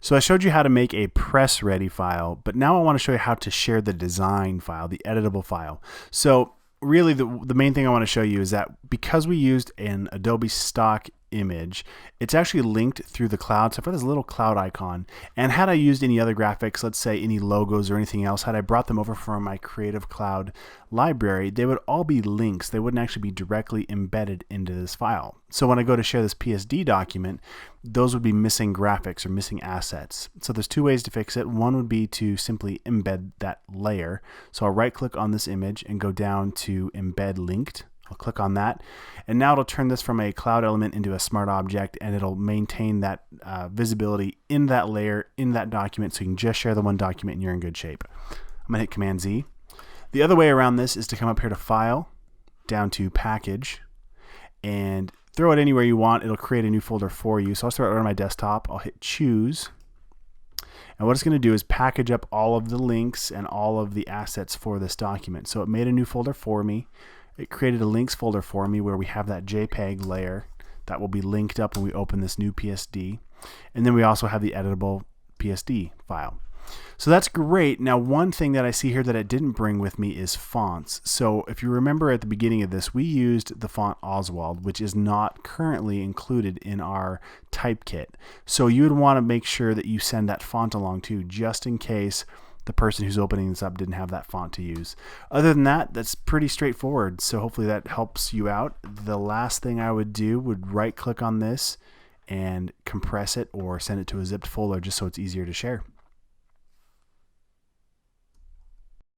So I showed you how to make a press ready file, but now I want to show you how to share the design file, the editable file. So really the main thing I want to show you is that because we used an Adobe stock image, it's actually linked through the cloud. So I've got this little cloud icon, and had I used any other graphics, let's say any logos or anything else, had I brought them over from my Creative Cloud library, they would all be links. They wouldn't actually be directly embedded into this file. So when I go to share this PSD document, those would be missing graphics or missing assets. So there's two ways to fix it. One would be to simply embed that layer. So I'll right click on this image and go down to embed linked. I'll click on that, and now it'll turn this from a cloud element into a smart object, and it'll maintain that visibility in that layer, in that document, so you can just share the one document and you're in good shape. I'm going to hit Command Z. The other way around this is to come up here to File, down to Package, and throw it anywhere you want. It'll create a new folder for you. So I'll throw it on my desktop. I'll hit Choose. And what it's going to do is package up all of the links and all of the assets for this document. So it made a new folder for me. It created a links folder for me where we have that JPEG layer that will be linked up when we open this new PSD. And then we also have the editable PSD file. So that's great. Now, one thing that I see here that it didn't bring with me is fonts. So if you remember at the beginning of this, we used the font Oswald, which is not currently included in our type kit. So you would want to make sure that you send that font along too, just in case the person who's opening this up didn't have that font to use. Other than that, that's pretty straightforward. So hopefully that helps you out. The last thing I would do would right click on this and compress it or send it to a zipped folder just so it's easier to share.